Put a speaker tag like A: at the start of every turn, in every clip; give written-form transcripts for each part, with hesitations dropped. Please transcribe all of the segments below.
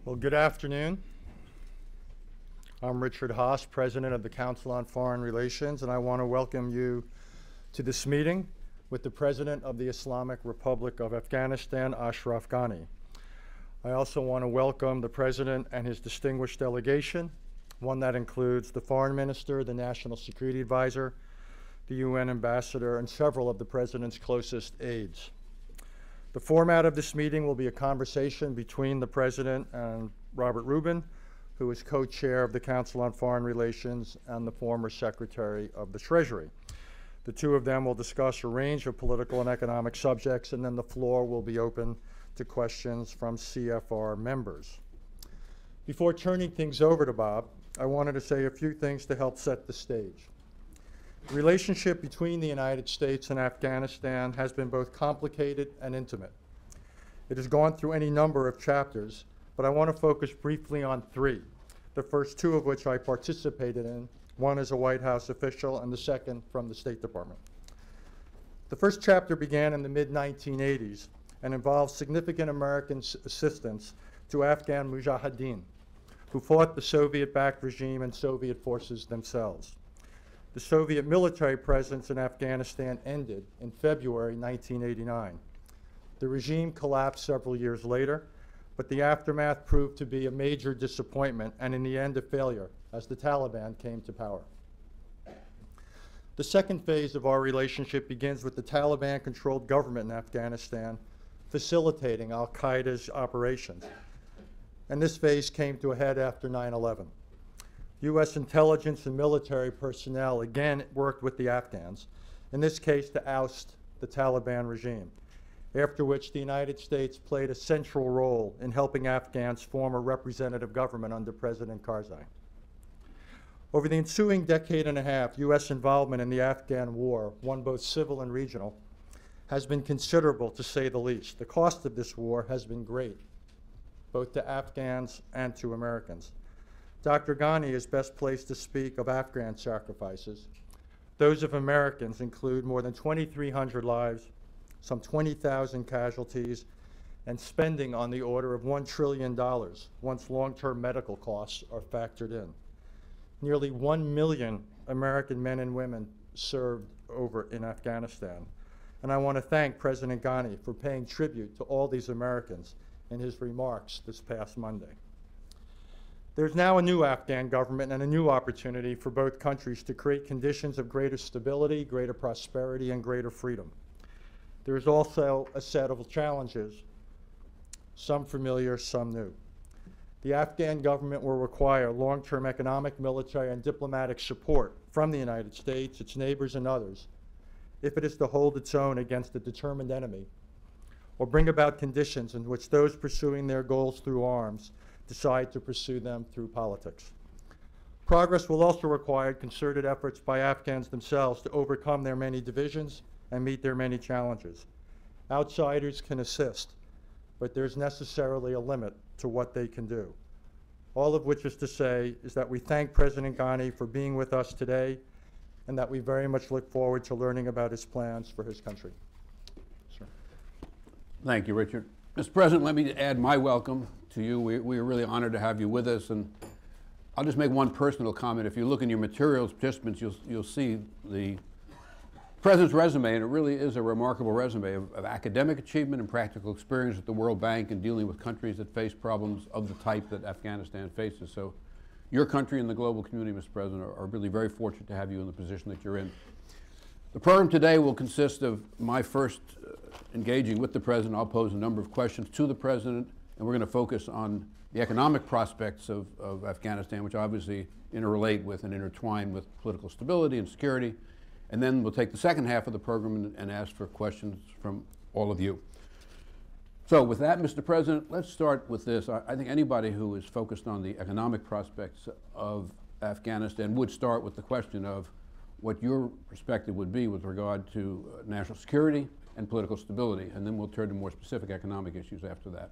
A: Well, good afternoon. I'm Richard Haas, President of the Council on Foreign Relations, and I want to welcome you to this meeting with the President of the Islamic Republic of Afghanistan, Ashraf Ghani. I also want to welcome the President and his distinguished delegation, one that includes the Foreign Minister, the National Security Advisor, the UN Ambassador, and several of the President's closest aides. The format of this meeting will be a conversation between the President and Robert Rubin, who is co-chair of the Council on Foreign Relations and the former Secretary of the Treasury. The two of them will discuss a range of political and economic subjects, and then the floor will be open to questions from CFR members. Before turning things over to Bob, I wanted to say a few things to help set the stage. The relationship between the United States and Afghanistan has been both complicated and intimate. It has gone through any number of chapters, but I want to focus briefly on three, the first two of which I participated in, one as a White House official and the second from the State Department. The first chapter began in the mid-1980s and involved significant American assistance to Afghan mujahideen, who fought the Soviet-backed regime and Soviet forces themselves. The Soviet military presence in Afghanistan ended in February 1989. The regime collapsed several years later, but the aftermath proved to be a major disappointment and in the end a failure as the Taliban came to power. The second phase of our relationship begins with the Taliban-controlled government in Afghanistan facilitating al-Qaeda's operations. And this phase came to a head after 9/11. U.S. intelligence and military personnel again worked with the Afghans, in this case to oust the Taliban regime, after which the United States played a central role in helping Afghans form a representative government under President Karzai. Over the ensuing decade and a half, U.S. involvement in the Afghan war, one both civil and regional, has been considerable to say the least. The cost of this war has been great, both to Afghans and to Americans. Dr. Ghani is best placed to speak of Afghan sacrifices. Those of Americans include more than 2,300 lives, some 20,000 casualties, and spending on the order of $1 trillion once long-term medical costs are factored in. Nearly 1 million American men and women served over in Afghanistan. And I want to thank President Ghani for paying tribute to all these Americans in his remarks this past Monday. There's now a new Afghan government and a new opportunity for both countries to create conditions of greater stability, greater prosperity, and greater freedom. There is also a set of challenges, some familiar, some new. The Afghan government will require long-term economic, military, and diplomatic support from the United States, its neighbors, and others if it is to hold its own against a determined enemy or bring about conditions in which those pursuing their goals through arms decide to pursue them through politics. Progress will also require concerted efforts by Afghans themselves to overcome their many divisions and meet their many challenges. Outsiders can assist, but there's necessarily a limit to what they can do. All of which is to say is that we thank President Ghani for being with us today and that we very much look forward to learning about his plans for his country. Sir.
B: Thank you, Richard. Mr. President, let me add my welcome to you. We are really honored to have you with us, and I'll just make one personal comment. If you look in your materials, participants, you'll see the President's resume, and it really is a remarkable resume of academic achievement and practical experience at the World Bank and dealing with countries that face problems of the type that Afghanistan faces. So your country and the global community, Mr. President, are really very fortunate to have you in the position that you're in. The program today will consist of my first engaging with the President. I'll pose a number of questions to the President, and we're going to focus on the economic prospects of Afghanistan, which obviously interrelate with and intertwine with political stability and security. And then we'll take the second half of the program and ask for questions from all of you. So with that, Mr. President, let's start with this. I think anybody who is focused on the economic prospects of Afghanistan would start with the question of what your perspective would be with regard to national security and political stability, and then we'll turn to more specific economic issues after that.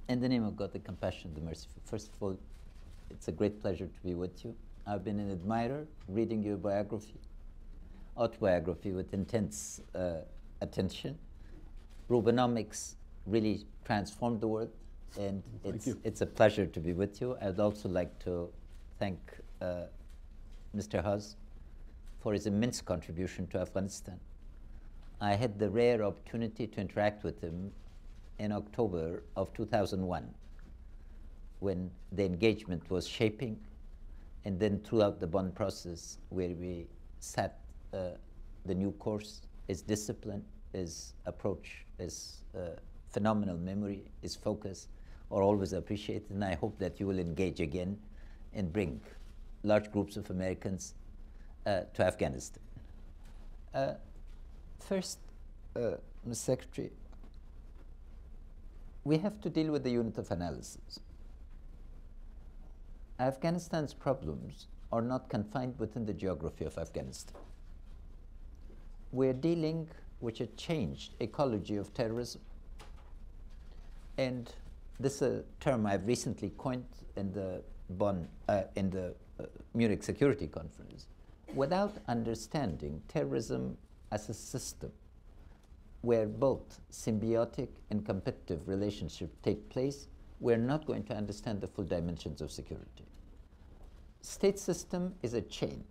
C: In the name of God, the compassion, the merciful, first of all, it's a great pleasure to be with you. I've been an admirer, reading your biography, autobiography with intense attention. Rubinomics really transformed the world, and
B: Thank you.
C: it's a pleasure to be with you. I'd also like to thank Mr. Haas for his immense contribution to Afghanistan. I had the rare opportunity to interact with him in October of 2001, when the engagement was shaping, and then throughout the Bonn process, where we set the new course. His discipline, his approach, his phenomenal memory, his focus are always appreciated, and I hope that you will engage again and bring large groups of Americans to Afghanistan. First, Mr. Secretary, we have to deal with the unit of analysis. Afghanistan's problems are not confined within the geography of Afghanistan. We're dealing with a changed ecology of terrorism. And this is a term I've recently coined in the Munich Security Conference. Without understanding terrorism as a system where both symbiotic and competitive relationships take place, we're not going to understand the full dimensions of security. State system is a chain.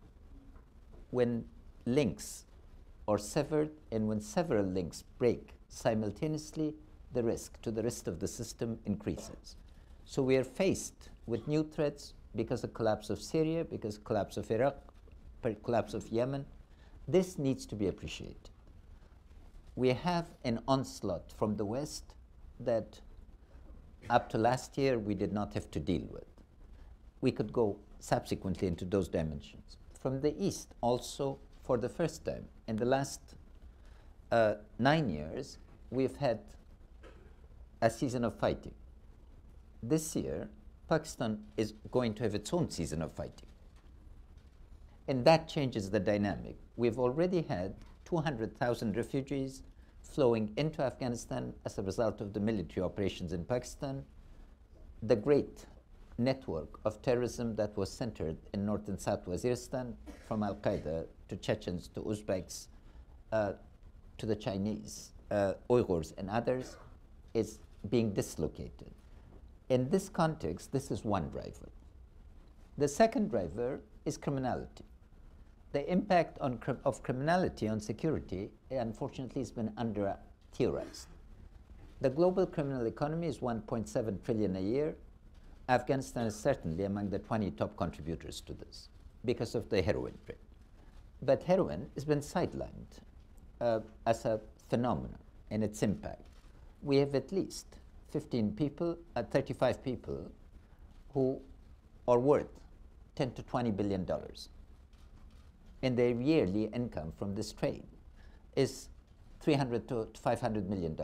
C: When links are severed and when several links break simultaneously, the risk to the rest of the system increases. So we are faced with new threats because of the collapse of Syria, because of the collapse of Iraq, collapse of Yemen. This needs to be appreciated. We have an onslaught from the West that up to last year we did not have to deal with. We could go subsequently into those dimensions. From the East also, for the first time in the last 9 years, we've had a season of fighting. This year, Pakistan is going to have its own season of fighting. And that changes the dynamic. We've already had 200,000 refugees flowing into Afghanistan as a result of the military operations in Pakistan. The great network of terrorism that was centered in North and South Waziristan, from Al-Qaeda to Chechens to Uzbeks to the Chinese, Uyghurs and others, is being dislocated. In this context, this is one driver. The second driver is criminality. The impact of criminality on security, unfortunately, has been under-theorized. The global criminal economy is 1.7 trillion a year. Afghanistan is certainly among the 20 top contributors to this because of the heroin trade. But heroin has been sidelined as a phenomenon in its impact. We have at least 35 people who are worth $10 to $20 billion. And their yearly income from this trade is $300 to $500 million.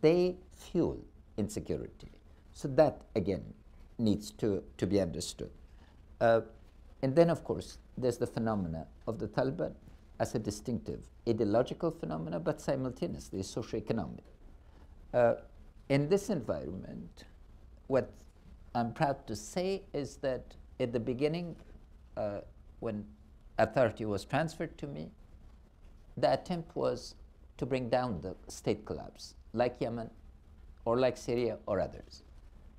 C: They fuel insecurity. So that, again, needs to be understood. And then, of course, there's the phenomena of the Taliban as a distinctive ideological phenomena, but simultaneously socioeconomic. In this environment, what I'm proud to say is that at the beginning, when authority was transferred to me, the attempt was to bring down the state collapse, like Yemen or like Syria or others.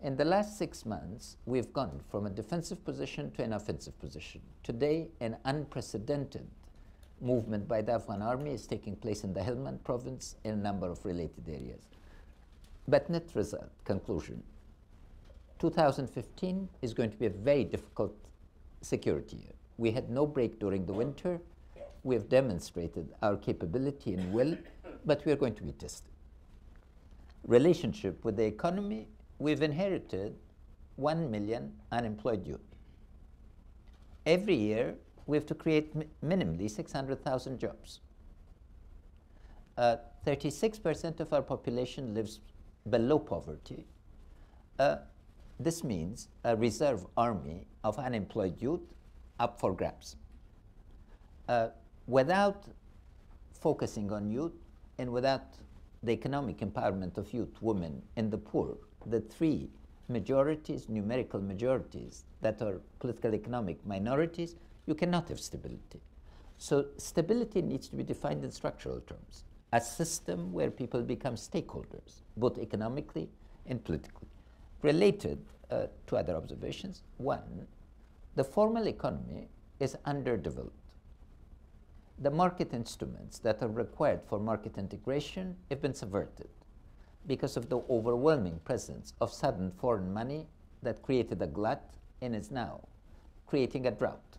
C: In the last 6 months, we've gone from a defensive position to an offensive position. Today, an unprecedented movement by the Afghan army is taking place in the Helmand province in a number of related areas. But net result, conclusion, 2015 is going to be a very difficult security year. We had no break during the winter. We have demonstrated our capability and will, but we are going to be tested. Relationship with the economy, we've inherited 1 million unemployed youth. Every year, we have to create minimally 600,000 jobs. 36% of our population lives below poverty. This means a reserve army of unemployed youth up for grabs. Without focusing on youth and without the economic empowerment of youth, women, and the poor, the three majorities, numerical majorities, that are political economic minorities, you cannot have stability. So stability needs to be defined in structural terms. a system where people become stakeholders, both economically and politically. Related to other observations, one, the formal economy is underdeveloped. The market instruments that are required for market integration have been subverted because of the overwhelming presence of sudden foreign money that created a glut and is now creating a drought.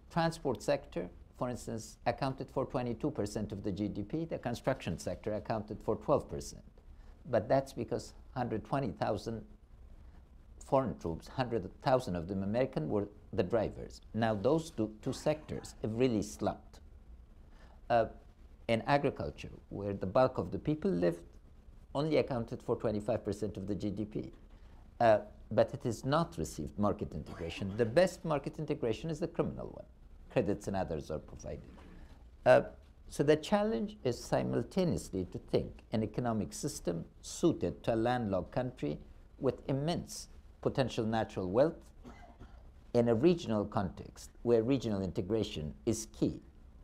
C: Transport sector, for instance, accounted for 22% of the GDP. The construction sector accounted for 12%. But that's because 120,000 foreign troops, 100,000 of them American, were the drivers. Now those two sectors have really slumped. In agriculture, where the bulk of the people lived, only accounted for 25% of the GDP. But it has not received market integration. The best market integration is the criminal one. Credits and others are provided. So the challenge is simultaneously to think an economic system suited to a landlocked country with immense potential natural wealth in a regional context where regional integration is key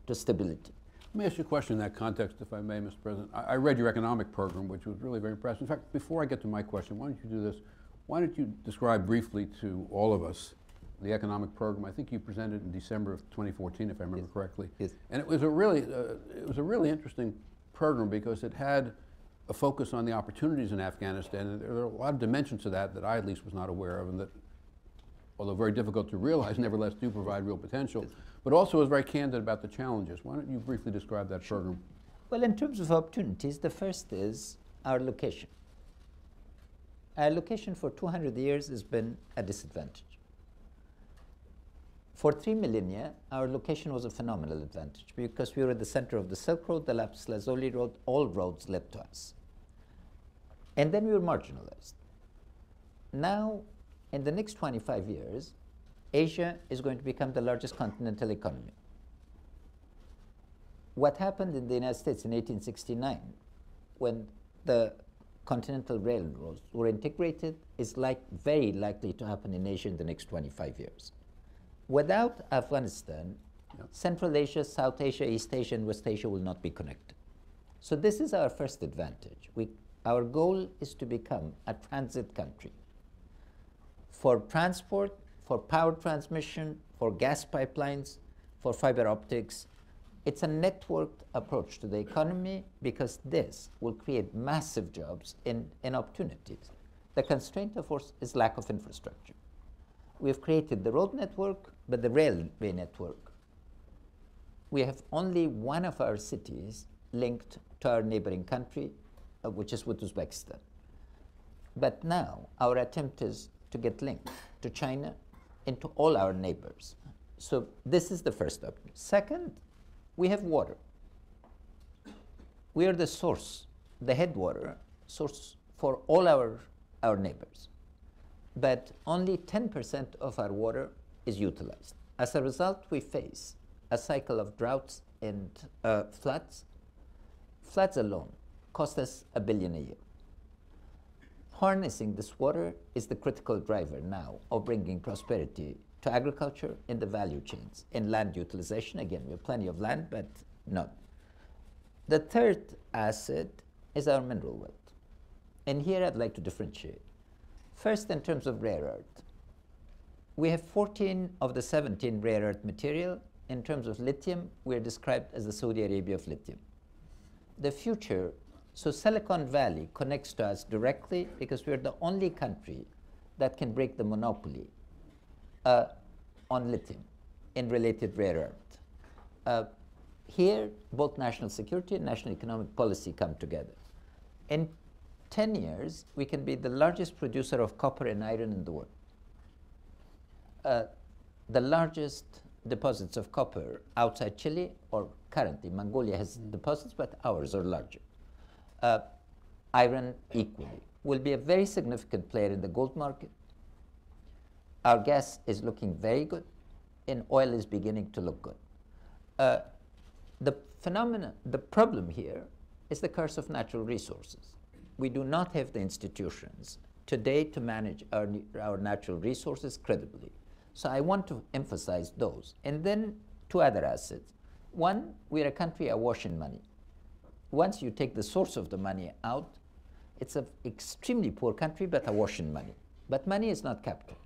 C: to stability.
B: Let me ask you a question in that context, if I may, Mr. President. I read your economic program, which was really very impressive. In fact, before I get to my question, why don't you do this? Why don't you describe briefly to all of us the economic program? I think you presented in December of 2014, if I remember correctly.
C: Yes.
B: And it was a really interesting program because it had a focus on the opportunities in Afghanistan. And there are a lot of dimensions to that that I at least was not aware of, and that, although very difficult to realize, nevertheless do provide real potential, but also was very candid about the challenges. Why don't you briefly describe that program?
C: Well, in terms of opportunities, the first is our location. Our location for 200 years has been a disadvantage. For 3 millennia, our location was a phenomenal advantage because we were at the center of the Silk Road, the Lapis Lazuli Road, all roads led to us. And then we were marginalized. Now, in the next 25 years, Asia is going to become the largest continental economy. What happened in the United States in 1869, when the continental railroads were integrated, is very likely to happen in Asia in the next 25 years. Without Afghanistan, Central Asia, South Asia, East Asia, and West Asia will not be connected. So this is our first advantage. Our goal is to become a transit country for transport, for power transmission, for gas pipelines, for fiber optics. It's a networked approach to the economy because this will create massive jobs and opportunities. The constraint, of course, is lack of infrastructure. We've created the road network, but the railway network. We have only one of our cities linked to our neighboring country, which is with Uzbekistan. But now our attempt is to get linked to China and to all our neighbors. So this is the first option. Second, we have water. We are the source, the headwater source for all our neighbors. But only 10% of our water is utilized. As a result, we face a cycle of droughts and floods. Floods alone cost us $1 billion a year. Harnessing this water is the critical driver now of bringing prosperity to agriculture in the value chains, in land utilization. Again, we have plenty of land, but none. The third asset is our mineral wealth. And here I'd like to differentiate. First, in terms of rare earth. We have 14 of the 17 rare earth material. In terms of lithium, we are described as the Saudi Arabia of lithium. The future, so Silicon Valley connects to us directly because we're the only country that can break the monopoly on lithium and related rare earth. Here, both national security and national economic policy come together. In 10 years, we can be the largest producer of copper and iron in the world. The largest deposits of copper outside Chile, or currently Mongolia has deposits, but ours are larger. Iron equally. Will be a very significant player in the gold market. Our gas is looking very good, and oil is beginning to look good. The problem here is the curse of natural resources. We do not have the institutions today to manage our natural resources credibly. So I want to emphasize those. And then two other assets. One, we're a country awash in money. once you take the source of the money out, it's an extremely poor country, but awash in money. But money is not capital.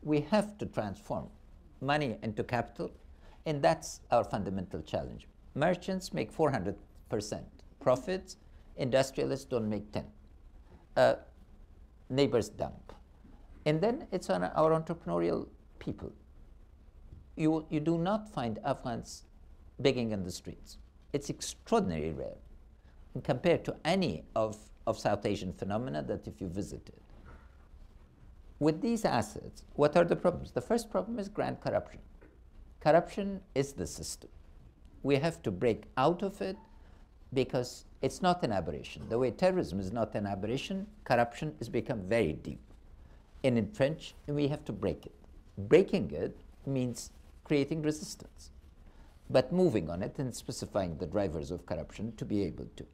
C: We have to transform money into capital, and that's our fundamental challenge. Merchants make 400% profits, industrialists don't make 10. Neighbors dump. And then it's on our entrepreneurial people. You do not find Afghans begging in the streets. It's extraordinarily rare compared to any of South Asian phenomena that if you visited. With these assets, what are the problems? The first problem is grand corruption. Corruption is the system. We have to break out of it because it's not an aberration. The way terrorism is not an aberration, corruption has become very deep and entrenched, and we have to break it. Breaking it means creating resistance, but moving on it and specifying the drivers of corruption to be able to.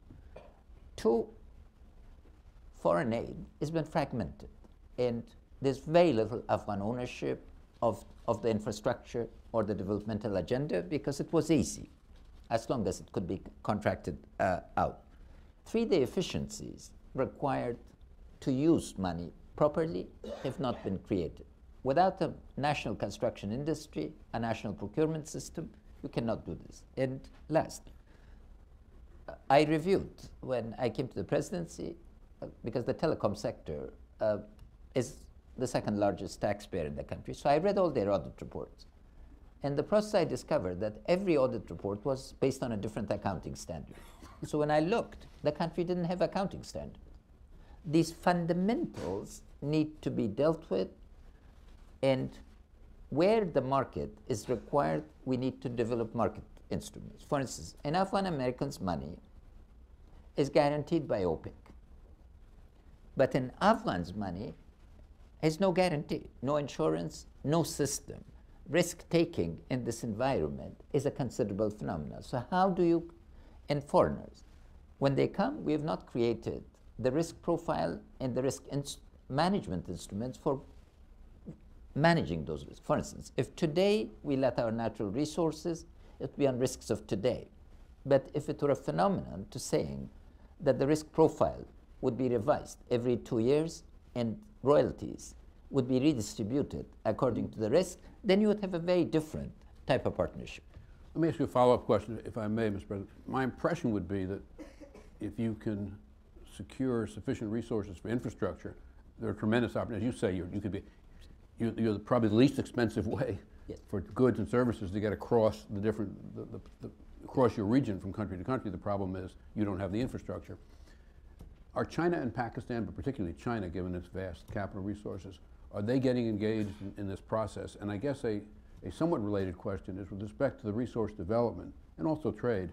C: Two, foreign aid has been fragmented, and there's very little Afghan ownership of the infrastructure or the developmental agenda because it was easy, as long as it could be contracted out. Three, the efficiencies required to use money properly have not been created. Without a national construction industry, a national procurement system, you cannot do this. And last, I reviewed when I came to the presidency, because the telecom sector is the second largest taxpayer in the country. So I read all their audit reports. And the process I discovered that every audit report was based on a different accounting standard. So when I looked, the country didn't have accounting standards. These fundamentals need to be dealt with, and where the market is required, we need to develop market instruments. For instance, an Afghan American's money is guaranteed by OPEC. But an Afghan's money has no guarantee, no insurance, no system. Risk-taking in this environment is a considerable phenomenon. So how do you, and foreigners, when they come, we have not created the risk profile and the risk management instruments for managing those risks. For instance, if today we let our natural resources, it would be on risks of today. But if it were a phenomenon to saying that the risk profile would be revised every 2 years and royalties would be redistributed according to the risk, then you would have a very different type of partnership.
B: Let me ask you a follow-up question, if I may, Mr. President. My impression would be that if you can secure sufficient resources for infrastructure, there are tremendous opportunities. As you say, you're probably the least expensive way
C: Yes.
B: for goods and services to get across the different, across your region from country to country. The problem is you don't have the infrastructure. Are China and Pakistan, but particularly China, given its vast capital resources, are they getting engaged in this process? And I guess a somewhat related question is with respect to the resource development and also trade.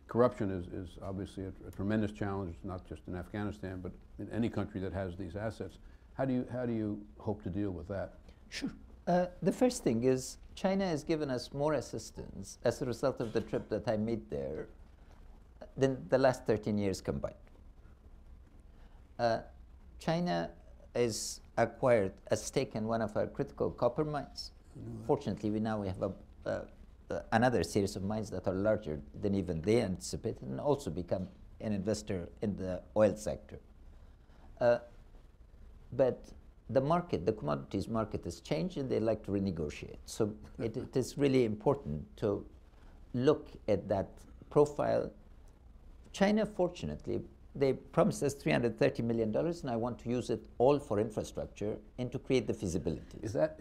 B: Corruption is obviously a tremendous challenge, not just in Afghanistan, but in any country that has these assets. How do you hope to deal with that?
C: Sure. The first thing is China has given us more assistance as a result of the trip that I made there than the last 13 years combined. China has acquired a stake in one of our critical copper mines. Fortunately, we have another series of mines that are larger than even they anticipated, and also become an investor in the oil sector. But the market, the commodities market has changed, and they like to renegotiate. So it is really important to look at that profile. China, fortunately, they promised us $330 million, and I want to use it all for infrastructure and to create the feasibility.
B: Is that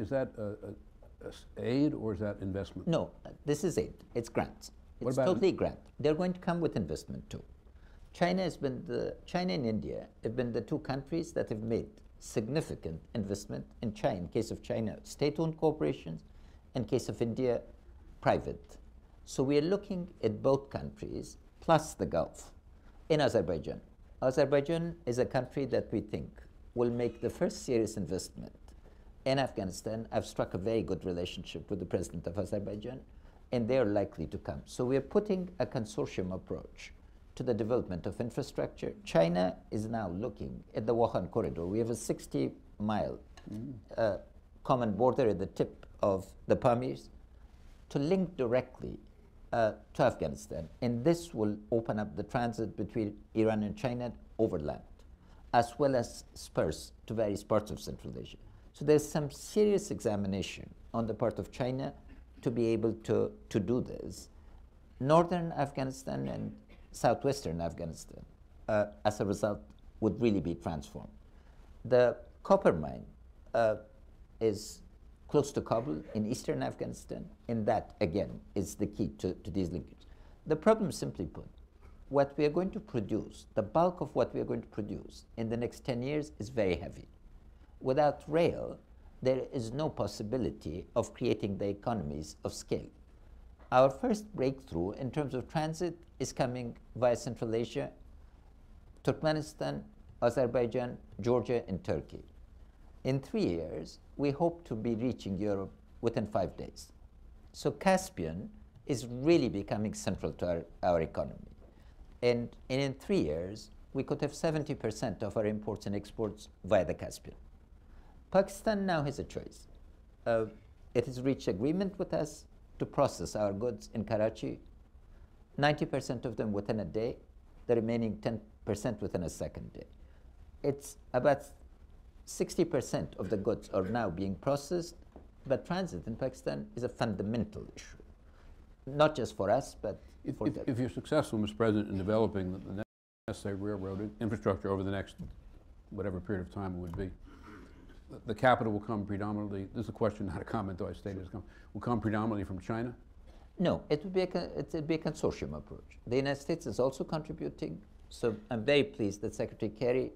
B: aid or is that investment?
C: No, this is aid. It's grants. It's
B: about
C: totally grant. They're going to come with investment too. China and India have been the two countries that have made significant investment in China. In case of China, state-owned corporations. In case of India, private. So we are looking at both countries plus the Gulf. In Azerbaijan. Azerbaijan is a country that we think will make the first serious investment in Afghanistan. I've struck a very good relationship with the president of Azerbaijan, and they're likely to come. So we're putting a consortium approach to the development of infrastructure. China is now looking at the Wuhan corridor. We have a 60-mile common border at the tip of the Pamirs to link directly to Afghanistan. And this will open up the transit between Iran and China overland, as well as spurs to various parts of Central Asia. So there's some serious examination on the part of China to be able to do this. Northern Afghanistan and southwestern Afghanistan, as a result, would really be transformed. The copper mine is close to Kabul in eastern Afghanistan, and that, again, is the key to these linkages. The problem, simply put, what we are going to produce, the bulk of what we are going to produce in the next 10 years is very heavy. Without rail, there is no possibility of creating the economies of scale. Our first breakthrough in terms of transit is coming via Central Asia, Turkmenistan, Azerbaijan, Georgia, and Turkey. In 3 years, we hope to be reaching Europe within 5 days. So Caspian is really becoming central to our economy. And in 3 years, we could have 70% of our imports and exports via the Caspian. Pakistan now has a choice. It has reached agreement with us to process our goods in Karachi, 90% of them within a day, the remaining 10% within a second day. It's about 60% of the goods are now being processed, but transit in Pakistan is a fundamental issue, not just for us, but for them.
B: If you're successful, Mr. President, in developing the necessary railroad infrastructure over the next whatever period of time it would be, the capital will come predominantly, this is a question, not a comment, though I stated it, will come predominantly from China?
C: No, it would be a consortium approach. The United States is also contributing, so I'm very pleased that Secretary Kerry,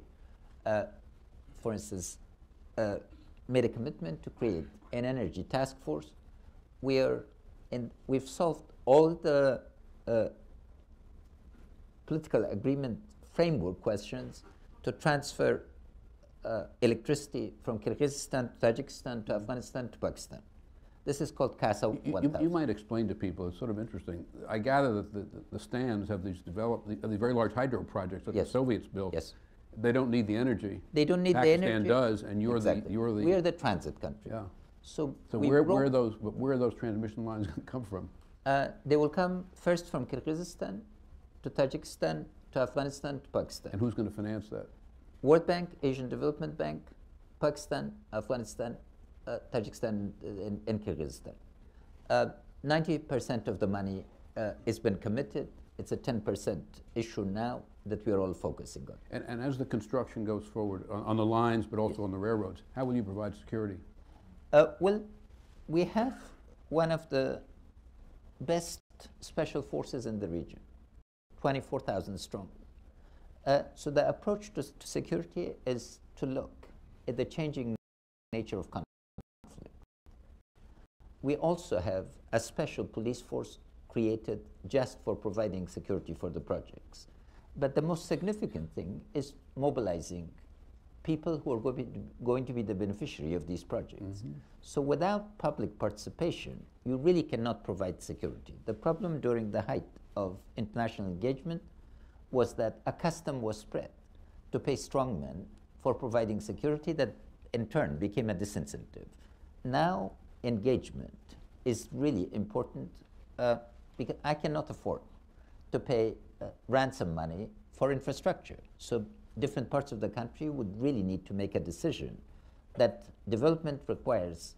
C: for instance, made a commitment to create an energy task force. We've solved all the political agreement framework questions to transfer electricity from Kyrgyzstan to Tajikistan to Afghanistan to Pakistan. This is called CASA 1000.
B: You might explain to people, it's sort of interesting. I gather that the stands have these very large hydro projects that
C: Yes.
B: the Soviets built.
C: Yes.
B: They don't need the energy.
C: They don't need
B: Pakistan
C: the energy.
B: does, and you're
C: Exactly.
B: we
C: are the transit country.
B: Yeah.
C: So
B: where are those transmission lines going to come from?
C: They will come first from Kyrgyzstan to Tajikistan to Afghanistan to Pakistan.
B: And who's going to finance that?
C: World Bank, Asian Development Bank, Pakistan, Afghanistan, Tajikistan, and Kyrgyzstan. 90% of the money has been committed. It's a 10% issue now that we are all focusing on.
B: And as the construction goes forward on the lines, but also on the railroads, how will you provide security?
C: Well, we have one of the best special forces in the region, 24,000 strong. So the approach to security is to look at the changing nature of conflict. We also have a special police force created just for providing security for the projects. But the most significant thing is mobilizing people who are going to be the beneficiary of these projects. Mm-hmm. So without public participation, you really cannot provide security. The problem during the height of international engagement was that a custom was spread to pay strongmen for providing security that in turn became a disincentive. Now engagement is really important because I cannot afford to pay ransom money for infrastructure. So different parts of the country would really need to make a decision that development requires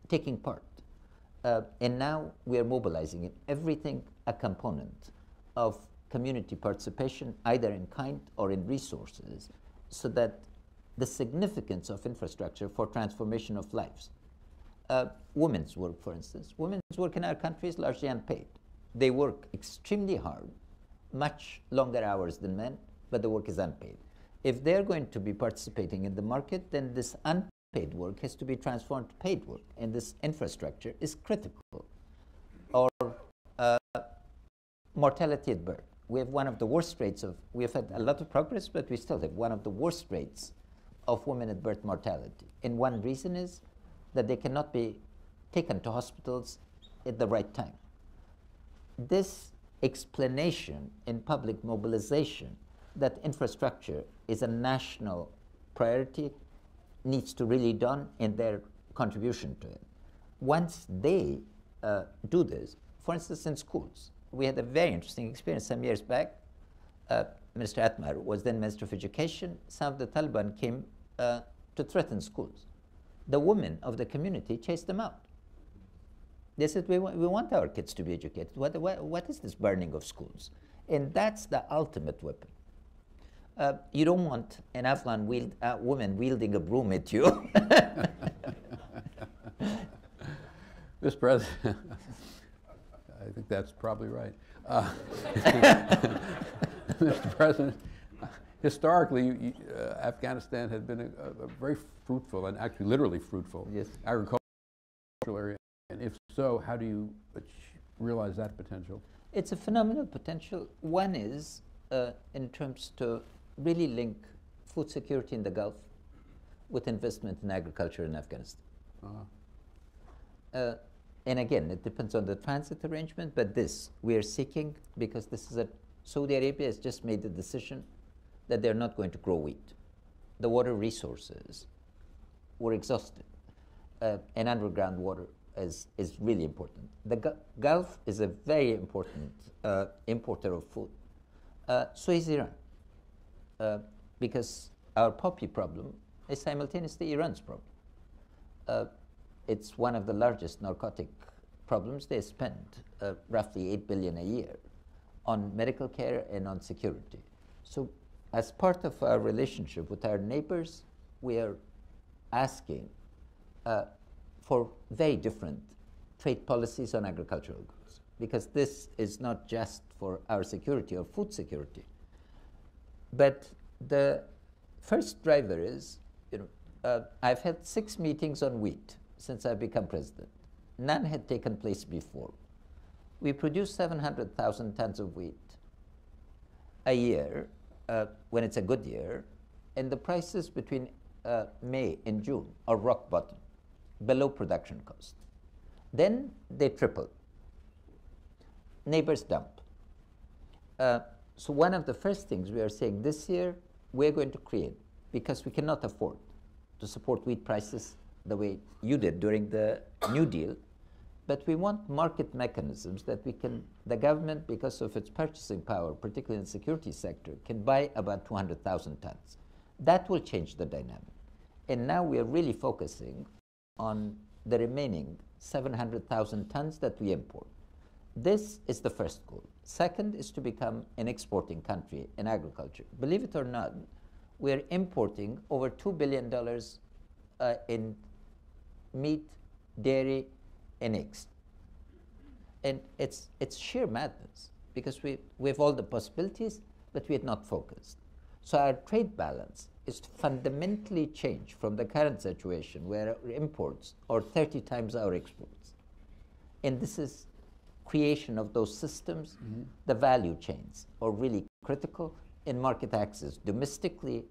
C: taking part. And now we are mobilizing in everything a component of community participation, either in kind or in resources, so that the significance of infrastructure for transformation of lives. Women's work, for instance. Women's work in our country is largely unpaid. They work extremely hard, much longer hours than men, but the work is unpaid. If they're going to be participating in the market, then this unpaid work has to be transformed to paid work, and this infrastructure is critical. Or mortality at birth. We have one of the worst rates we have had a lot of progress, but we still have one of the worst rates of women at birth mortality. And one reason is that they cannot be taken to hospitals at the right time. This explanation in public mobilization that infrastructure is a national priority needs to really done in their contribution to it. Once they do this, For instance, in schools, we had a very interesting experience some years back. Minister Atmar was then Minister of Education. Some of the Taliban came to threaten schools. The women of the community chased them out. They said, we want our kids to be educated. What is this burning of schools? And that's the ultimate weapon. You don't want an Afghan woman wielding a broom at you.
B: Mr. President, I think that's probably right. Mr. President, historically, Afghanistan had been a very fruitful and actually literally fruitful agricultural area. And if so, how do you realize that potential?
C: It's a phenomenal potential. One is in terms to really link food security in the Gulf with investment in agriculture in Afghanistan. And again, it depends on the transit arrangement, but this we are seeking because this is Saudi Arabia has just made the decision that they're not going to grow wheat. The water resources were exhausted, and underground water is really important. The Gulf is a very important importer of food. So is Iran, because our poppy problem is simultaneously Iran's problem. It's one of the largest narcotic problems. They spend roughly $8 billion a year on medical care and on security. So as part of our relationship with our neighbors, we are asking for very different trade policies on agricultural goods, because this is not just for our security or food security. But the first driver is, I've had 6 meetings on wheat since I've become president. None had taken place before. We produce 700,000 tons of wheat a year when it's a good year, and the prices between May and June are rock bottom, below production cost. Then they triple. Neighbors dump. So one of the first things we are saying this year, we're going to create, because we cannot afford to support wheat prices the way you did during the New Deal, but we want market mechanisms that the government, because of its purchasing power, particularly in the security sector, can buy about 200,000 tons. That will change the dynamic. And now we are really focusing on the remaining 700,000 tons that we import. This is the first goal. Second is to become an exporting country in agriculture. Believe it or not, we are importing over $2 billion in meat, dairy, and eggs. And it's sheer madness, because we have all the possibilities, but we are not focused. So our trade balance is to fundamentally change from the current situation where our imports are 30 times our exports. And this is creation of those systems. The value chains are really critical in market access, domestically,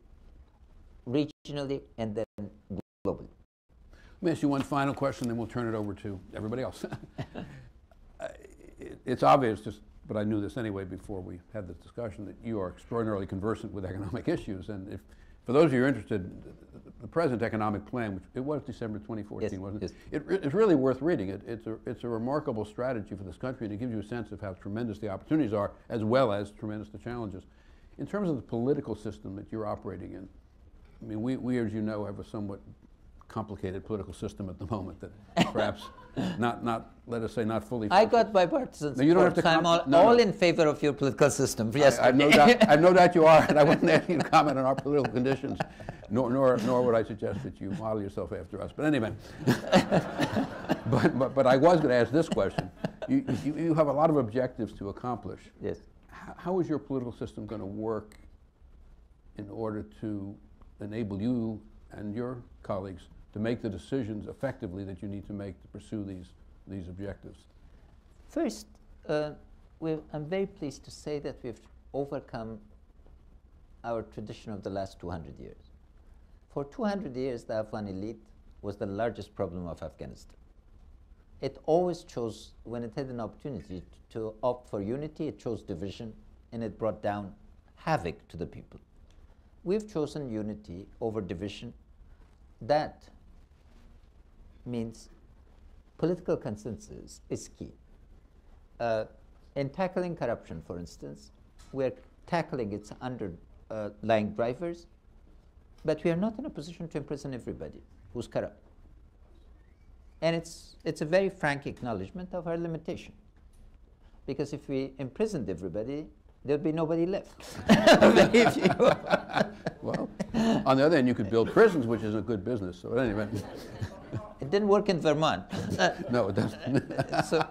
C: regionally, and then globally.
B: Let me ask you one final question, then we'll turn it over to everybody else. It's obvious, but I knew this anyway before we had this discussion, that you are extraordinarily conversant with economic issues. And for those of you who are interested, the present economic plan, which it was December 2014, yes, wasn't it? Yes. It's really worth reading. It's a remarkable strategy for this country, and it gives you a sense of how tremendous the opportunities are, as well as tremendous the challenges. In terms of the political system that you're operating in, I mean, we as you know, have a somewhat complicated political system at the moment that perhaps not let us say not fully.
C: I got bipartisan support.
B: No, you don't have to.
C: I'm all in favor of your political system. Yes,
B: I no doubt you are, and I wouldn't ask you to comment on our political conditions, nor would I suggest that you model yourself after us. But anyway, but I was going to ask this question. You have a lot of objectives to accomplish.
C: Yes.
B: How is your political system going to work in order to enable you and your colleagues to make the decisions effectively that you need to make to pursue these objectives?
C: First, I'm very pleased to say that we've overcome our tradition of the last 200 years. For 200 years, the Afghan elite was the largest problem of Afghanistan. It always chose, when it had an opportunity to opt for unity, it chose division, and it brought down havoc to the people. We've chosen unity over division. That means political consensus is key. In tackling corruption, for instance, we're tackling its underlying drivers, but we are not in a position to imprison everybody who's corrupt. And it's a very frank acknowledgement of our limitation. Because if we imprisoned everybody, there'd be nobody left. Very few.
B: Well, on the other hand, you could build prisons, which is a good business. So anyway.
C: It didn't work in Vermont.
B: No, it doesn't.
C: So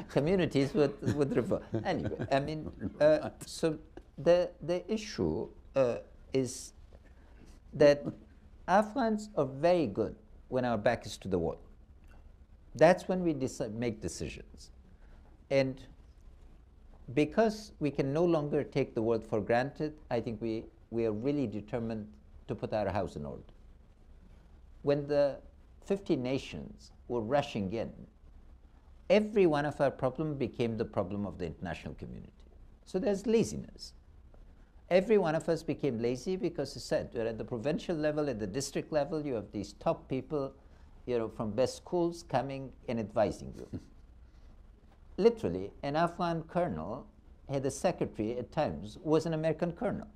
C: communities would revolt. Anyway, I mean, so the issue is that Afghans are very good when our back is to the wall. That's when we make decisions. And because we can no longer take the world for granted, I think we are really determined to put our house in order. When the 50 nations were rushing in, every one of our problems became the problem of the international community. So there's laziness. Every one of us became lazy because it said, we're at the provincial level, at the district level, you have these top people, from best schools coming and advising you. Literally, an Afghan colonel had a secretary at times who was an American colonel.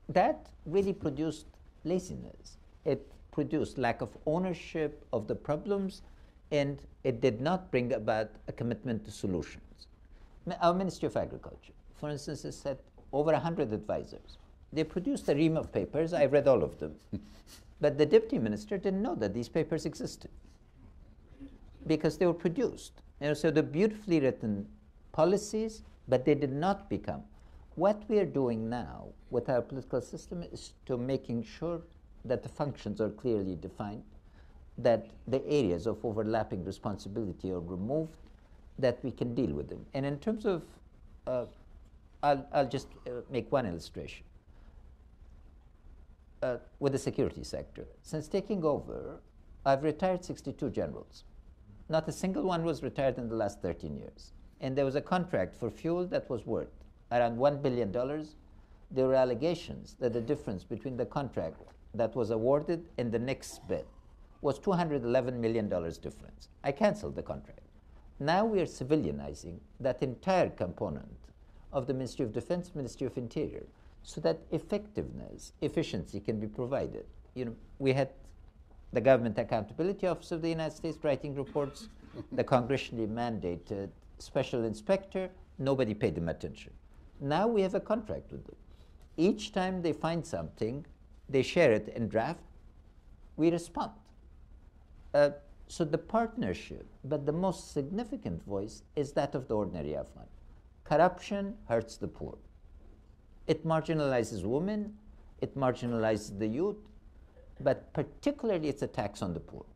C: That really produced laziness. It produced lack of ownership of the problems, and it did not bring about a commitment to solutions. Our Ministry of Agriculture, for instance, has had over 100 advisors. They produced a ream of papers. I read all of them. But the deputy minister didn't know that these papers existed because they were produced. So they're beautifully written policies, but they did not become. What we are doing now with our political system is to making sure that the functions are clearly defined, that the areas of overlapping responsibility are removed, that we can deal with them. And in terms of, I'll just make one illustration. With the security sector. Since taking over, I've retired 62 generals. Not a single one was retired in the last 13 years. And there was a contract for fuel that was worth around $1 billion. There were allegations that the difference between the contract that was awarded and the next bid was $211 million difference. I canceled the contract. Now we are civilianizing that entire component of the Ministry of Defense, Ministry of Interior, so that effectiveness, efficiency can be provided. We had the Government Accountability Office of the United States writing reports, the congressionally mandated special inspector, nobody paid them attention. Now we have a contract with them. Each time they find something, they share it in draft, we respond. So the partnership, but the most significant voice is that of the ordinary Afghan. Corruption hurts the poor. It marginalizes women, it marginalizes the youth, but particularly it's a tax on the poor.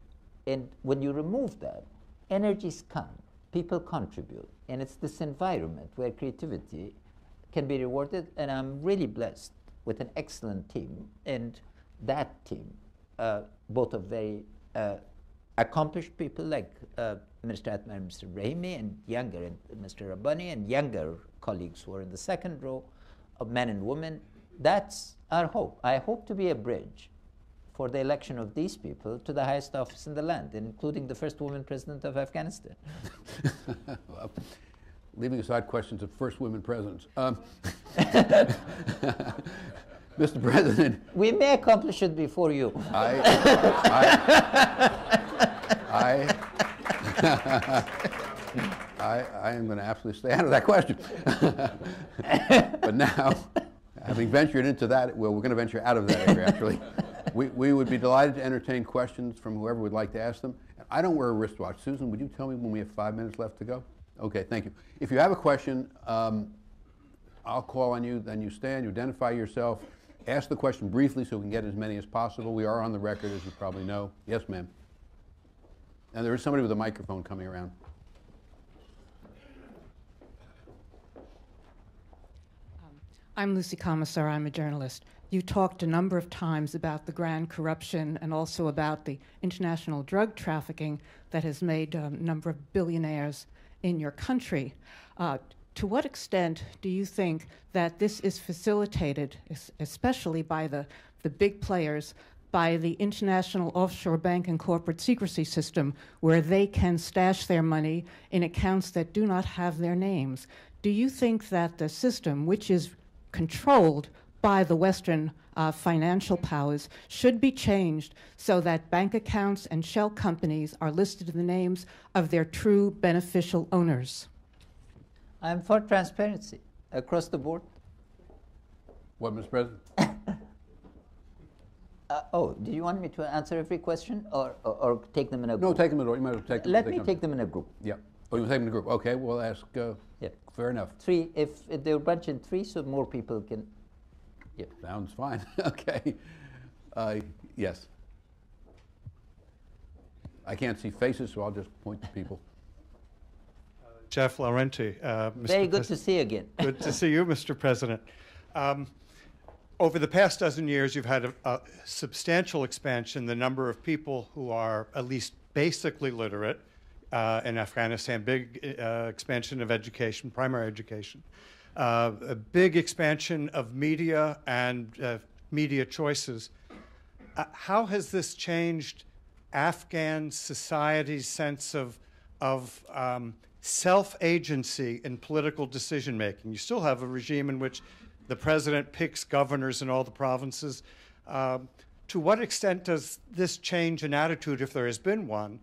C: And when you remove that, energies come, people contribute, and it's this environment where creativity can be rewarded, and I'm really blessed with an excellent team, and that team, both of very accomplished people like Minister Atman and Mr. Rahimi, and younger, and Mr. Rabbani, and younger colleagues who are in the second row, of men and women. That's our hope. I hope to be a bridge for the election of these people to the highest office in the land, including the first woman president of Afghanistan.
B: Well, leaving aside questions of first women presidents. Mr. President.
C: We may accomplish it before you.
B: I am going to absolutely stay out of that question. But now, having ventured into that, well, we're going to venture out of that area, actually. We would be delighted to entertain questions from whoever would like to ask them. I don't wear a wristwatch. Susan, would you tell me when we have 5 minutes left to go? Okay, thank you. If you have a question, I'll call on you, then you stand, you identify yourself, ask the question briefly so we can get as many as possible. We are on the record, as you probably know. Yes, ma'am. And there is somebody with a microphone coming around.
D: I'm Lucy Commissar. I'm a journalist. You talked a number of times about the grand corruption and also about the international drug trafficking that has made a number of billionaires in your country. To what extent do you think that this is facilitated, especially by the big players by the international offshore bank and corporate secrecy system, where they can stash their money in accounts that do not have their names. Do you think that the system, which is controlled by the Western financial powers, should be changed so that bank accounts and shell companies are listed in the names of their true beneficial owners?
C: I'm for transparency across the board.
B: What, Mr. President?
C: Do you want me to answer every question or take them in a group?
B: No, take them in order. You might have taken.
C: Let me take them in a group.
B: Yeah. Oh, you take them in a group. Okay, we'll ask.
C: Yeah.
B: Fair enough.
C: Three, if they're bunch in three, so more people can. Yeah.
B: Sounds fine. Okay. Yes. I can't see faces, so I'll just point to people.
E: Jeff Laurenti.
C: Very good to see you again.
E: Good to see you, Mr. President. Over the past dozen years, you've had a substantial expansion in the number of people who are at least basically literate in Afghanistan, big expansion of education, primary education, a big expansion of media and media choices. How has this changed Afghan society's sense of self-agency in political decision-making? You still have a regime in which the president picks governors in all the provinces. To what extent does this change in attitude, if there has been one,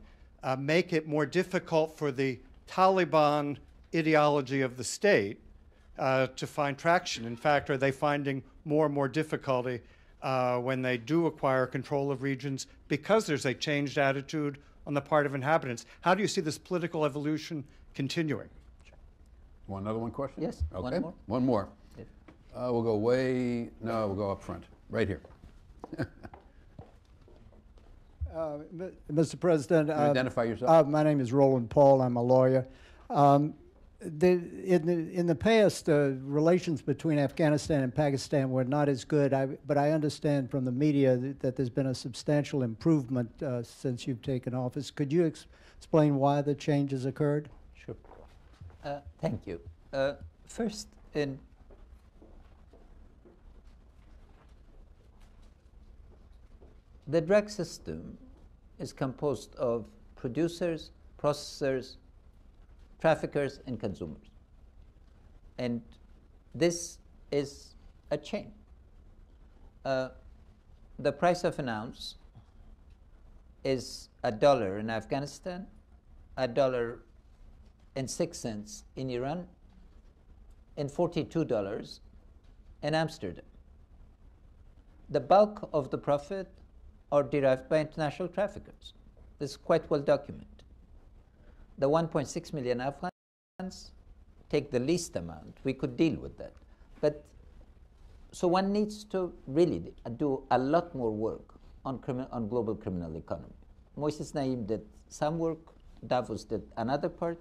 E: make it more difficult for the Taliban ideology of the state to find traction? In fact, are they finding more and more difficulty when they do acquire control of regions because there's a changed attitude on the part of inhabitants? How do you see this political evolution continuing?
B: Want another one question?
C: Yes,
B: Okay.
C: one more.
B: One more.
C: Yes.
B: We'll go we'll go up front. Right here.
F: Mr. President,
B: Can you identify yourself?
F: my name is Roland Paul. I'm a lawyer. In the past, relations between Afghanistan and Pakistan were not as good, but I understand from the media that there's been a substantial improvement since you've taken office. Could you explain why the changes occurred?
C: Sure. Thank you. First, the drug system is composed of producers, processors, traffickers, and consumers. And this is a chain. The price of an ounce is $1 in Afghanistan, $1.06 in Iran, and $42 in Amsterdam. The bulk of the profit are derived by international traffickers. This is quite well documented. The 1.6 million Afghans take the least amount. We could deal with that. But so one needs to really do a lot more work on global criminal economy. Moises Naim did some work, Davos did another part,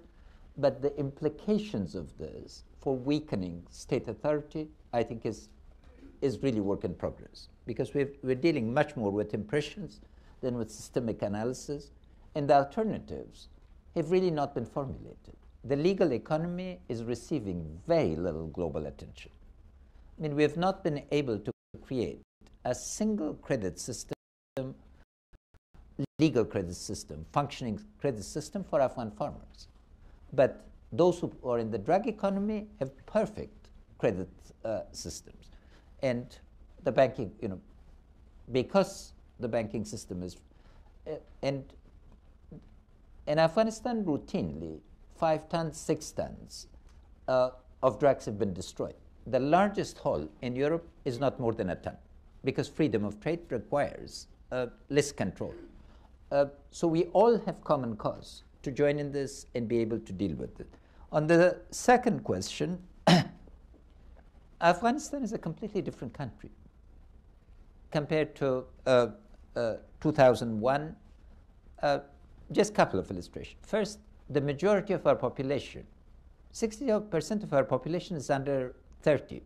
C: but the implications of this for weakening state authority, I think, is really work in progress, because we're dealing much more with impressions than with systemic analysis, and the alternatives have really not been formulated. The legal economy is receiving very little global attention. I mean, we have not been able to create a single credit system, legal credit system, functioning credit system for Afghan farmers. But those who are in the drug economy have perfect credit systems. And the banking, because the banking system is, and in Afghanistan, routinely, 5 tons, 6 tons of drugs have been destroyed. The largest haul in Europe is not more than a ton, because freedom of trade requires less control. So we all have common cause to join in this and be able to deal with it. On the second question, Afghanistan is a completely different country compared to 2001. Just a couple of illustrations. First, the majority of our population, 60% of our population is under 30.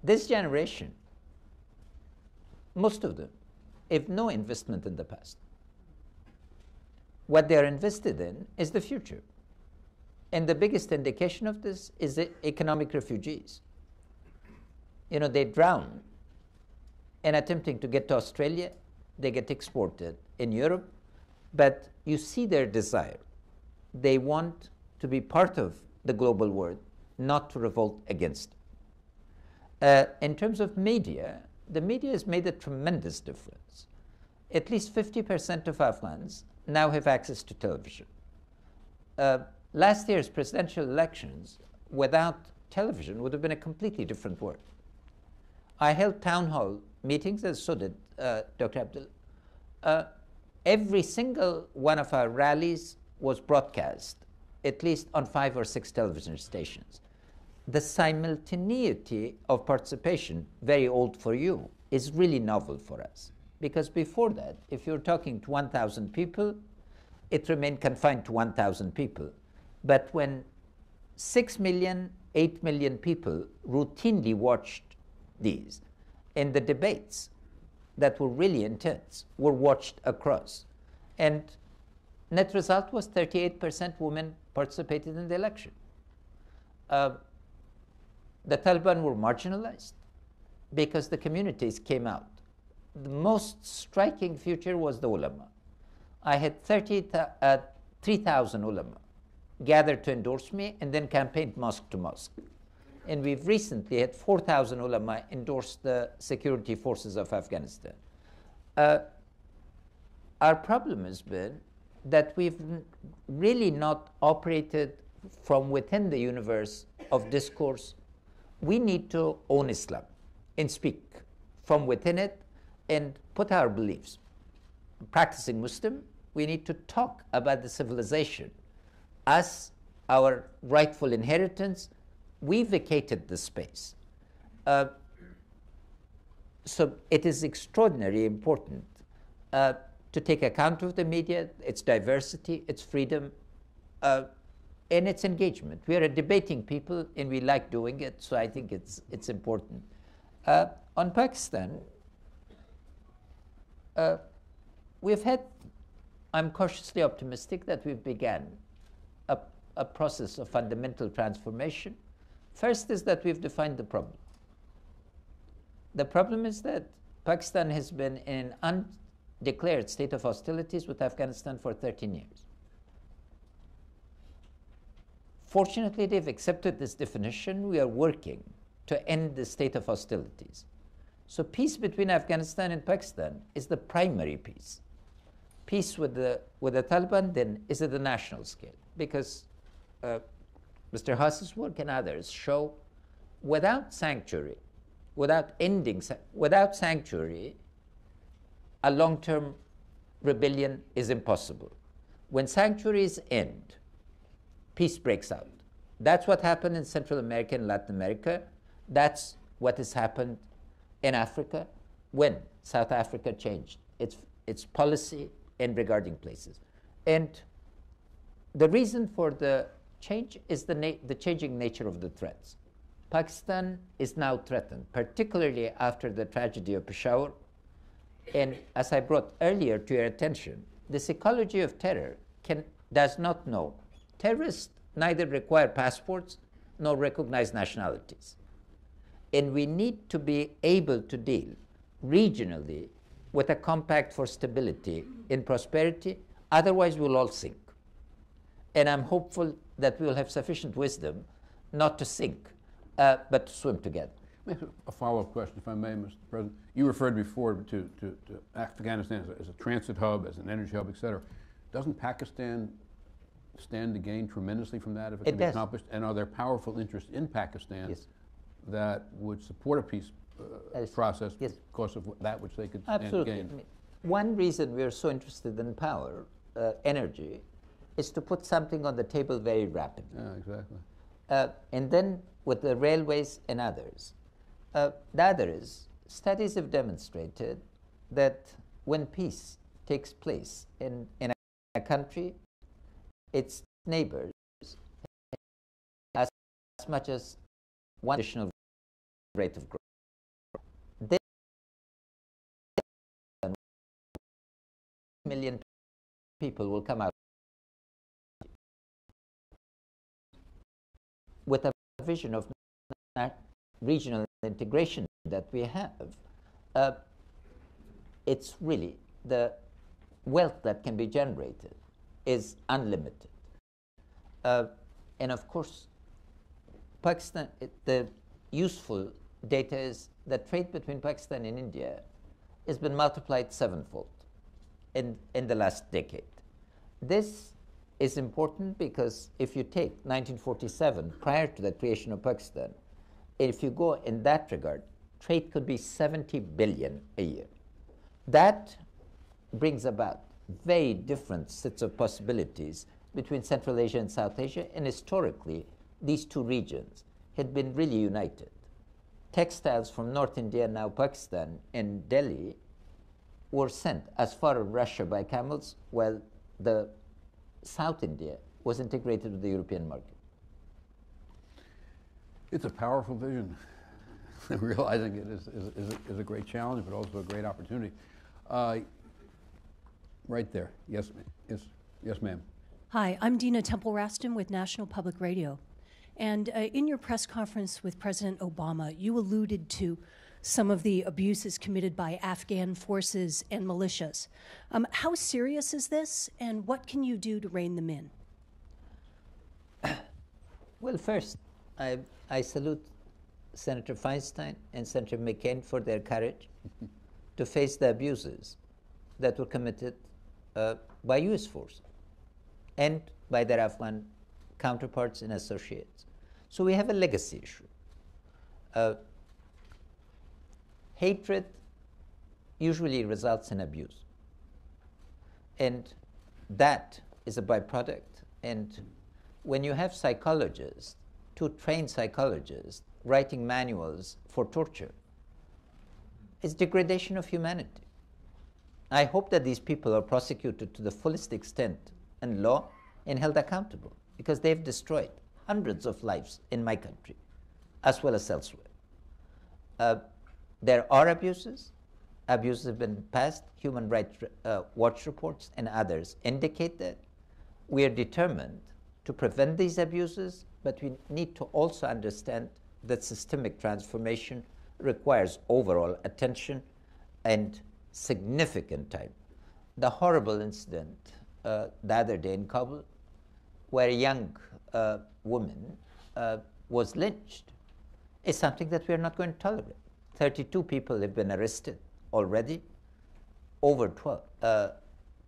C: This generation, most of them, have no investment in the past. What they are invested in is the future. And the biggest indication of this is the economic refugees. They drown and attempting to get to Australia, they get exported in Europe, but you see their desire. They want to be part of the global world, not to revolt against it. In terms of media, the media has made a tremendous difference. At least 50% of Afghans now have access to television. Last year's presidential elections, without television, would have been a completely different world. I held town hall meetings, as so did Dr. Abdullah. Every single one of our rallies was broadcast, at least on 5 or 6 television stations. The simultaneity of participation, very old for you, is really novel for us. Because before that, if you're talking to 1,000 people, it remained confined to 1,000 people. But when 6 million, 8 million people routinely watched these, and the debates that were really intense were watched across. And net result was 38% women participated in the election. The Taliban were marginalized because the communities came out. The most striking feature was the ulama. I had 3,000 ulama gathered to endorse me and then campaigned mosque to mosque. And we've recently had 4,000 ulama endorse the security forces of Afghanistan. Our problem has been that we've really not operated from within the universe of discourse. We need to own Islam and speak from within it and put our beliefs. Practicing Muslim, we need to talk about the civilization as our rightful inheritance. We vacated the space. So it is extraordinarily important to take account of the media, its diversity, its freedom, and its engagement. We are a debating people, and we like doing it, so I think it's important. On Pakistan, we've had, I'm cautiously optimistic that we've begun a process of fundamental transformation. First is that we've defined the problem. The problem is that Pakistan has been in an undeclared state of hostilities with Afghanistan for 13 years. Fortunately, they've accepted this definition. We are working to end the state of hostilities. So peace between Afghanistan and Pakistan is the primary peace. Peace with the Taliban then is at the national scale, because Mr. Haas's work and others show without sanctuary, without sanctuary, a long-term rebellion is impossible. When sanctuaries end, peace breaks out. That's what happened in Central America and Latin America. That's what has happened in Africa when South Africa changed its policy in regarding places. And the reason for the change is the changing nature of the threats. Pakistan is now threatened, particularly after the tragedy of Peshawar. And as I brought earlier to your attention, the psychology of terror does not know. Terrorists neither require passports nor recognize nationalities. And we need to be able to deal regionally with a compact for stability and prosperity, otherwise we'll all sink. And I'm hopeful that we'll have sufficient wisdom not to sink, but to swim together.
B: A follow-up question, if I may, Mr. President. You referred before to Afghanistan as a transit hub, as an energy hub, et cetera. Doesn't Pakistan stand to gain tremendously from that if it can be accomplished? And are there powerful interests in Pakistan that would support a peace process because of that which they could stand to gain?
C: I mean, one reason we are so interested in power, energy, is to put something on the table very rapidly.
B: Yeah, exactly.
C: And then with the railways and others. The other is, studies have demonstrated that when peace takes place in a country, its neighbors, as much as one additional rate of growth. Then 1 million people will come out with a vision of regional integration that we have. it's really the wealth that can be generated is unlimited. And of course, Pakistan, the useful data is that trade between Pakistan and India has been multiplied sevenfold in the last decade. This is important because if you take 1947, prior to the creation of Pakistan, if you go in that regard, trade could be 70 billion a year. That brings about very different sets of possibilities between Central Asia and South Asia, and historically, these two regions had been really united. Textiles from North India, now Pakistan, and Delhi were sent as far as Russia by camels, while the South India was integrated with the European market.
B: It's a powerful vision. Realizing it is a great challenge, but also a great opportunity. Right there. Yes, ma'am.
G: Hi, I'm Dina Temple-Raston with National Public Radio. And in your press conference with President Obama, you alluded to some of the abuses committed by Afghan forces and militias. How serious is this, and what can you do to rein them in?
C: Well, first, I salute Senator Feinstein and Senator McCain for their courage to face the abuses that were committed by U.S. forces and by their Afghan counterparts and associates. So we have a legacy issue. Hatred usually results in abuse. And that is a byproduct. And when you have psychologists, two trained psychologists, writing manuals for torture, it's degradation of humanity. I hope that these people are prosecuted to the fullest extent in law and held accountable, because they've destroyed hundreds of lives in my country, as well as elsewhere. There are abuses. Abuses have been passed. Human Rights Watch reports and others indicate that. We are determined to prevent these abuses, but we need to also understand that systemic transformation requires overall attention and significant time. The horrible incident the other day in Kabul, where a young woman was lynched, is something that we are not going to tolerate. 32 people have been arrested already. Over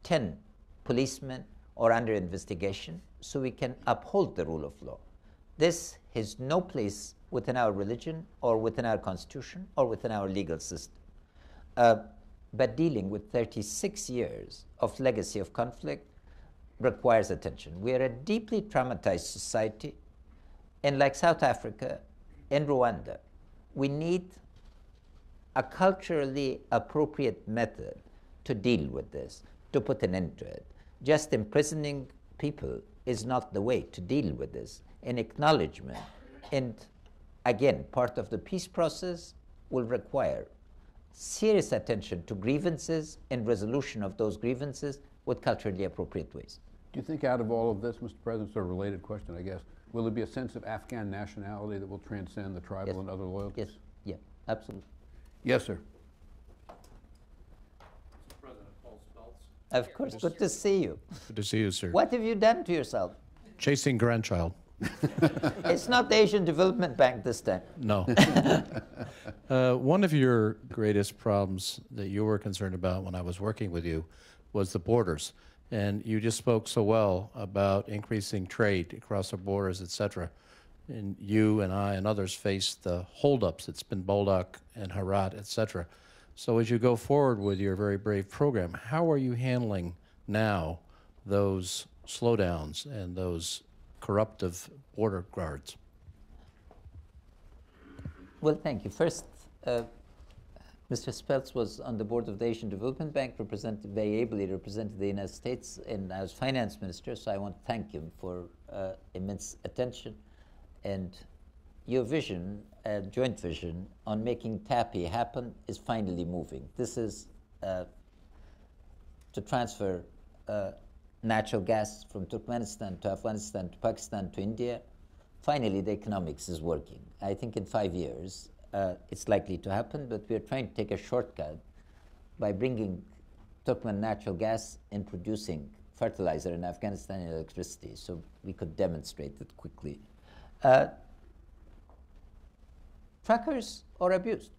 C: 10 policemen are under investigation, so we can uphold the rule of law. This has no place within our religion or within our constitution or within our legal system. But dealing with 36 years of legacy of conflict requires attention. We are a deeply traumatized society, and like South Africa and Rwanda, we need a culturally appropriate method to deal with this, to put an end to it. Just imprisoning people is not the way to deal with this. An acknowledgement, and again, part of the peace process will require serious attention to grievances and resolution of those grievances with culturally appropriate ways.
B: Do you think out of all of this, Mr. President, sort of a related question, I guess, will there be a sense of Afghan nationality that will transcend the tribal and other loyalties?
C: Yes, yeah, absolutely.
B: Yes, sir.
H: President Paul Speltz.
C: Of course, good to see you.
H: Good to see you, sir.
C: What have you done to yourself?
H: Chasing grandchild.
C: It's not the Asian Development Bank this time.
H: No. One of your greatest problems that you were concerned about when I was working with you was the borders. And you just spoke so well about increasing trade across the borders, et cetera. And you and I and others face the holdups. It's been Baldock and Herat, et cetera. So as you go forward with your very brave program, how are you handling now those slowdowns and those corruptive border guards?
C: Well, thank you. First, Mr. Speltz was on the board of the Asian Development Bank, very ably represented the United States, and I was finance minister, so I want to thank him for immense attention. And your vision, joint vision, on making TAPI happen is finally moving. This is to transfer natural gas from Turkmenistan to Afghanistan to Pakistan to India. Finally, the economics is working. I think in 5 years, it's likely to happen, but we're trying to take a shortcut by bringing Turkmen natural gas and producing fertilizer in Afghanistan and electricity, so we could demonstrate it quickly. Truckers are abused.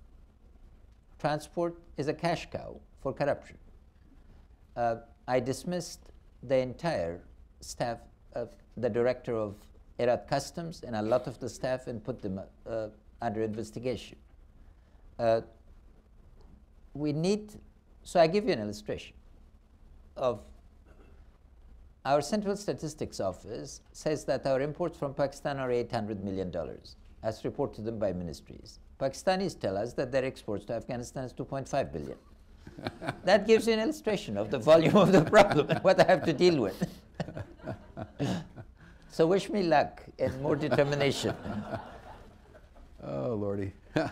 C: Transport is a cash cow for corruption. I dismissed the entire staff of the director of Iraq Customs and a lot of the staff and put them under investigation. We need, so I give you an illustration of our Central Statistics Office says that our imports from Pakistan are $800 million, as reported to them by ministries. Pakistanis tell us that their exports to Afghanistan is 2.5 billion. That gives you an illustration of the volume of the problem and what I have to deal with. So wish me luck and more determination.
B: Oh, Lordy. It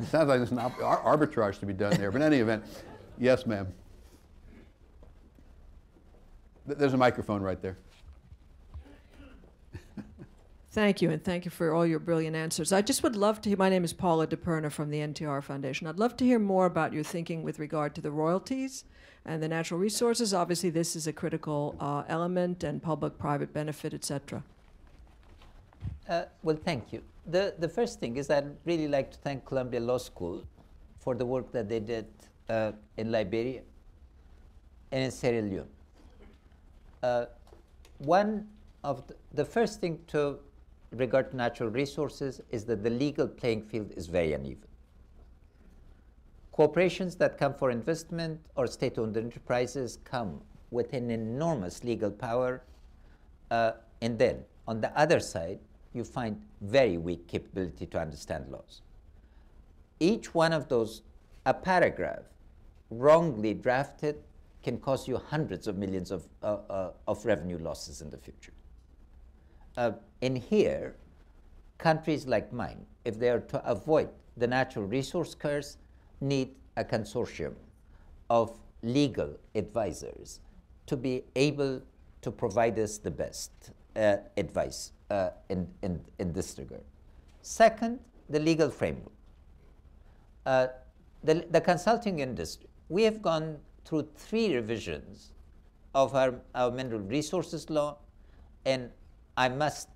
B: sounds like there's an arbitrage to be done there. But in any event, yes, ma'am. There's a microphone right there.
I: Thank you, and thank you for all your brilliant answers. I just would love to hear, my name is Paula DePerna from the NTR Foundation. I'd love to hear more about your thinking with regard to the royalties and the natural resources. Obviously, this is a critical element, and public-private benefit, et cetera.
C: Well, thank you. The first thing is I'd really like to thank Columbia Law School for the work that they did in Liberia and in Sierra Leone. One of the first thing to regard to natural resources is that the legal playing field is very uneven. Corporations that come for investment or state-owned enterprises come with an enormous legal power, and then on the other side, you find very weak capability to understand laws. Each one of those, a paragraph wrongly drafted can cost you hundreds of millions of revenue losses in the future. In here, countries like mine, if they are to avoid the natural resource curse, need a consortium of legal advisors to be able to provide us the best advice in this regard. Second, the legal framework. The consulting industry, we have gone through 3 revisions of our mineral resources law, and I must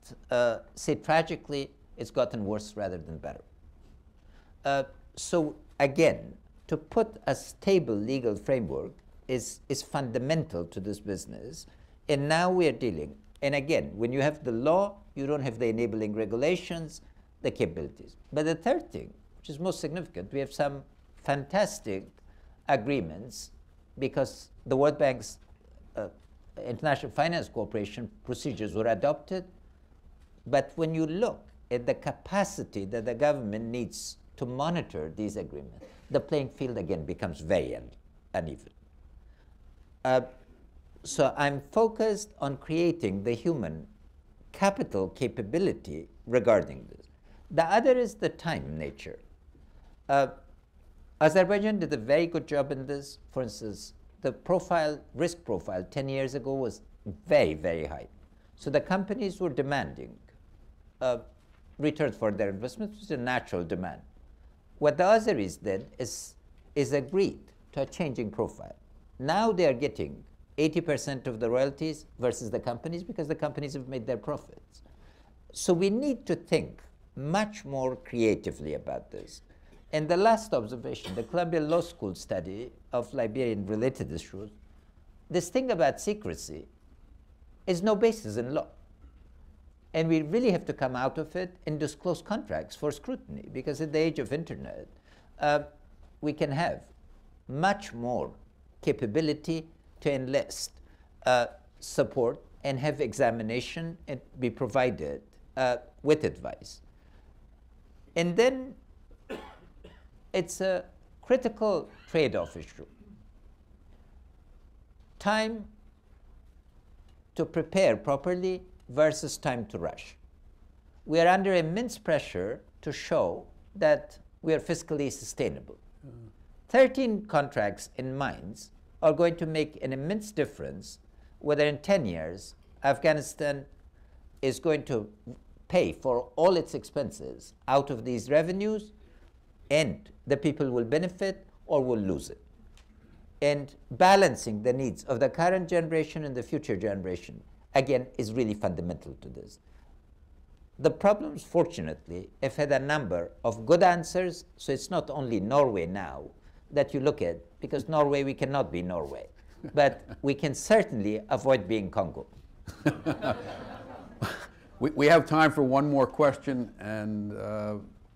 C: say tragically, it's gotten worse rather than better. So again, to put a stable legal framework is fundamental to this business. And now we are dealing, and again, when you have the law, you don't have the enabling regulations, the capabilities. But the third thing, which is most significant, we have some fantastic agreements because the World Bank's International Finance Corporation procedures were adopted. But when you look at the capacity that the government needs to monitor these agreements, the playing field again becomes very uneven. So I'm focused on creating the human capital capability regarding this. The other is the time nature. Azerbaijan did a very good job in this. For instance, the risk profile 10 years ago was very, very high. So the companies were demanding returns for their investments, which is a natural demand. What the Azeris did is agreed to a changing profile. Now they are getting 80% of the royalties versus the companies because the companies have made their profits. So we need to think much more creatively about this. And the last observation, the Columbia Law School study of Liberian related issues, this thing about secrecy is no basis in law. And we really have to come out of it and disclose contracts for scrutiny, because in the age of internet, we can have much more capability to enlist support and have examination and be provided with advice. And then it's a critical trade-off issue. Time to prepare properly versus time to rush. We are under immense pressure to show that we are fiscally sustainable. 13 contracts in mines are going to make an immense difference whether in 10 years Afghanistan is going to pay for all its expenses out of these revenues and the people will benefit, or we'll lose it. And balancing the needs of the current generation and the future generation, again, is really fundamental to this. The problems, fortunately, have had a number of good answers, so it's not only Norway now that you look at, because Norway, we cannot be Norway, but we can certainly avoid being Congo.
B: We have time for one more question, and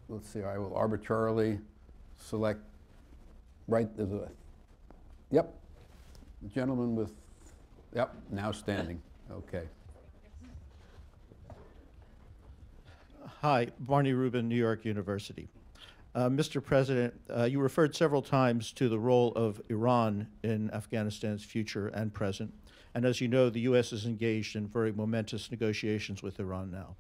B: let's see, I will arbitrarily select there's a, yep, the gentleman with, yep, now standing, okay.
J: Hi, Barney Rubin, New York University. Mr. President, you referred several times to the role of Iran in Afghanistan's future and present. And as you know, the U.S. is engaged in very momentous negotiations with Iran now.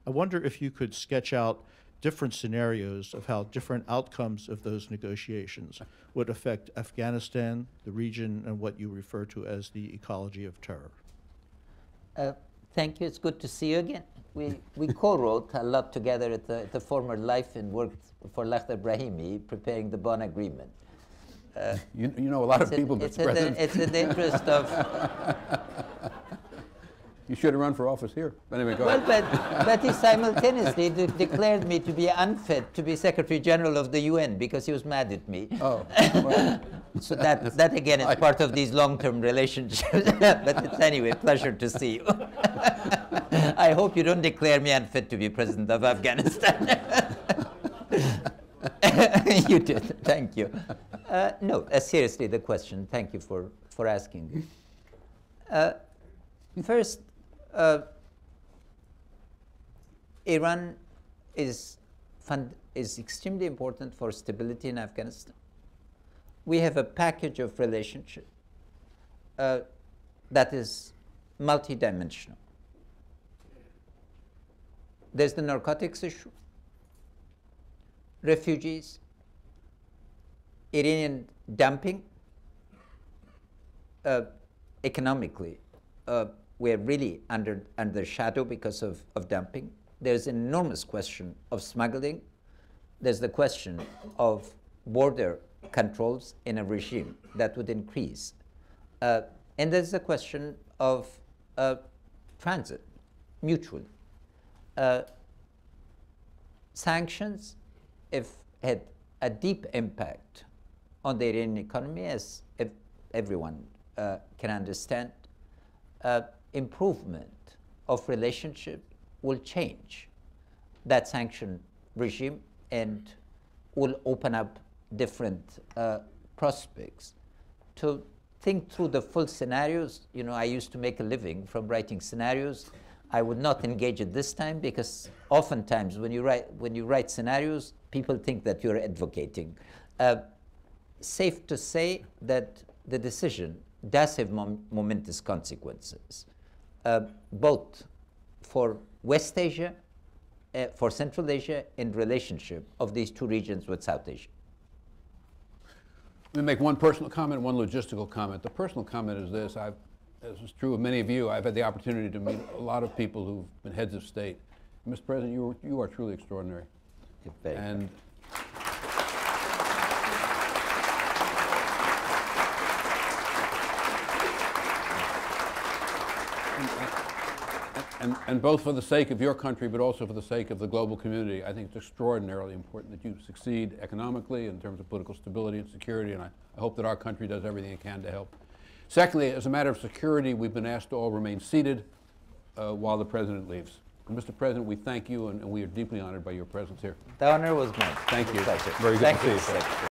J: I wonder if you could sketch out different scenarios of how different outcomes of those negotiations would affect Afghanistan, the region, and what you refer to as the ecology of terror.
C: Thank you. It's good to see you again. We co-wrote a lot together at the former life and worked for Lakhdar Brahimi preparing the Bonn Agreement.
B: You know a lot of people, Mr. President.
C: It's in the interest of...
B: You should have run for office here. Anyway, go ahead.
C: But he simultaneously declared me to be unfit to be Secretary General of the UN because he was mad at me.
B: Oh. Well.
C: So that again is part of these long-term relationships. But it's anyway, pleasure to see you. I hope you don't declare me unfit to be President of Afghanistan. You did. Thank you. No, seriously, the question. Thank you for asking. First, Iran is extremely important for stability in Afghanistan. We have a package of relationship that is multidimensional. There's the narcotics issue, refugees, Iranian dumping. Economically, we're really under shadow because of dumping. There's an enormous question of smuggling. There's the question of border controls in a regime that would increase. And there's the question of transit, mutually. Sanctions have had a deep impact on the Iranian economy, as everyone can understand. Improvement of relationship will change that sanction regime and will open up different prospects. To think through the full scenarios, you know, I used to make a living from writing scenarios. I would not engage at this time because oftentimes when you write scenarios, people think that you're advocating. Safe to say that the decision does have momentous consequences, both for West Asia, for Central Asia, in relationship of these two regions with South Asia.
B: Let me make one personal comment, one logistical comment. The personal comment is this. As is true of many of you, I've had the opportunity to meet a lot of people who've been heads of state. Mr. President, you are truly extraordinary. And And both for the sake of your country, but also for the sake of the global community, I think it's extraordinarily important that you succeed economically in terms of political stability and security, and I hope that our country does everything it can to help. Secondly, as a matter of security, we've been asked to all remain seated while the President leaves. And Mr. President, we thank you, and we are deeply honored by your presence here.
C: The honor was mine.
B: Thank you.
C: Pleasure.
B: Very good to see you.
C: Thank you.